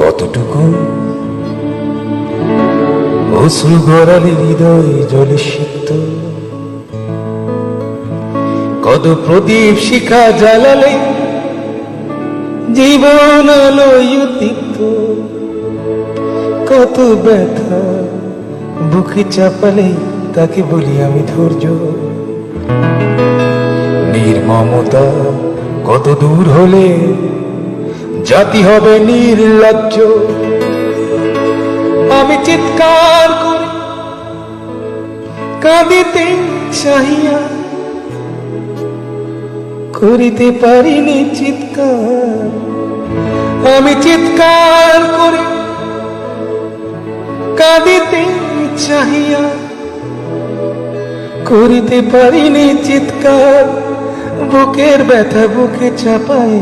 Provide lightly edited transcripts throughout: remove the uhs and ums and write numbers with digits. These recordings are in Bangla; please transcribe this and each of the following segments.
কতটুকু অশ্রু গড়ালে হৃদয় জলে সিক্ত, কত প্রদীপ শিখা জ্বালালে জীবন আলোয় উদ্দীপ্ত, কত ব্যথা বুকে চাপালে তাকে বলি আমি ধৈর্য। নির্মমতা কত দূর হলে জাতি হবে নির্লজ্জ। আমি চিৎকার করি কাঁদিতে চাহিয়া, করিতে পারিনি চিৎকার। আমি চিৎকার করি কাঁদিতে চাহিয়া, করিতে পারিনি চিৎকার। বুকের ব্যথা বুকে চাপায়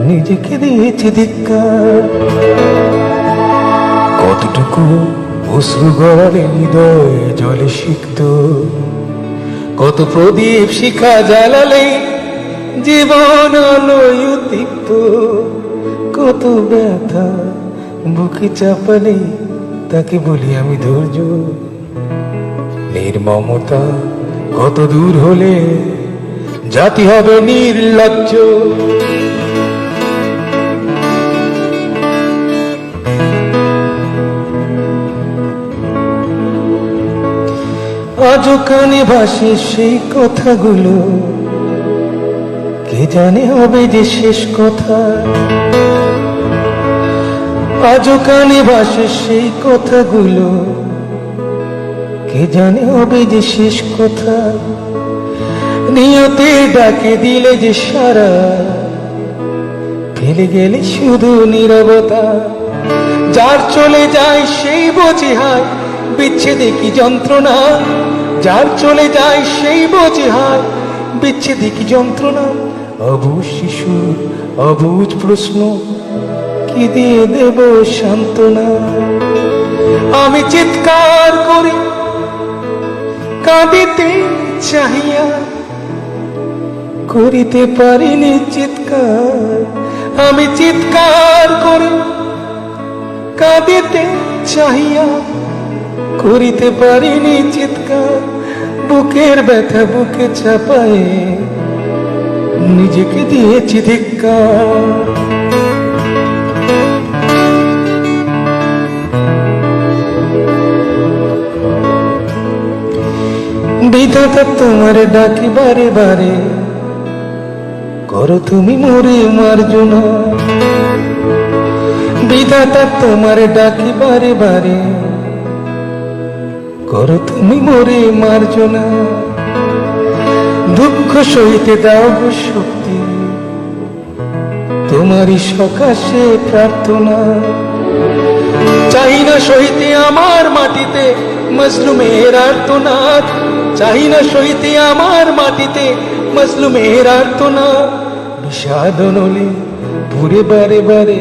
নিজেকে দিয়েছি ধিক্কার। কতটুকু অশ্রু গড়ালে হৃদয় জলে সিক্ত, কত প্রদীপ শিখা জ্বালালে জীবন আলোয় উদ্দীপ্ত, কত ব্যথা বুকে চাপালে তাকে বলি আমি ধৈর্য। নির্মমতা কত দূর হলে জাতি হবে নির্লজ্জ। আজও কানে ভাসে সেই কথাগুলো, কে জানে হবে যে শেষ কথা। আজও কানে ভাসে সেই কথাগুলো, কে জানে হবে যে শেষ কথা। নিয়তে ডাকে দিলে যে সারা, ফেলে গেলে শুধু নীরবতা। যার চলে যায় সেই বোঝে হায় বিচ্ছেদে কি যন্ত্রণা। যার চলে যায় সেই বোঝে হায় বিচ্ছেদে কি যন্ত্রণা। অবুঝ শিশুর অবুঝ প্রশ্ন, কি দিয়ে দেব সান্ত্বনা। আমি চিৎকার করি কাঁদিতে চাহিয়া, করিতে পারিনি চিৎকার। আমি চিৎকার করি কাঁদিতে চাহিয়া, করিতে পারিনি চিৎকার। বুকের ব্যথা বুকে চাপায় নিজেকে দিয়েছি ধিক্কার। বিধাতা তোমার ডাকি বারে বারে, করো তুমি মোরে মার্জনা। বিধাতা তোমার ডাকি বারে বারে, করো তুমি মোরে মার্জনা। দুঃখ সইতে দাও গো শক্তি, তোমারই সকাশে প্রার্থনা। চাই না সইতে আমার মাটিতে মজলুমের আর্তনাদ। চাই না সইতে আমার মাটিতে মজলুমের আর্তনাদ। বিষাদ নলে পুরে বারে বারে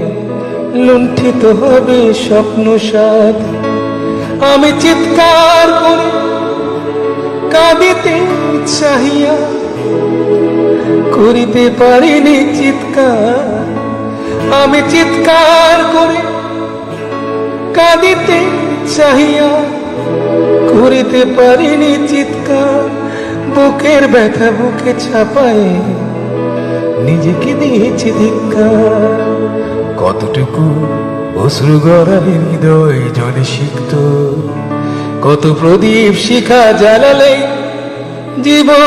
লুণ্ঠিত হবে স্বপ্ন সাদ। আমি চিৎকার করি কাঁদিতে চাহিয়া, করিতে পারিনি চিৎকার। আমি চিৎকার করি কাঁদিতে চাহিয়া, করিতে পারিনি চিৎকার। বুকের ব্যথা বুকে চাপায় নিজেকে দিয়েছি ধিক্কার। কতটুকু অশ্রু গড়ালে হৃদয় জলে সিক্ত, কত প্রদীপ শিখা জ্বালালে জীবন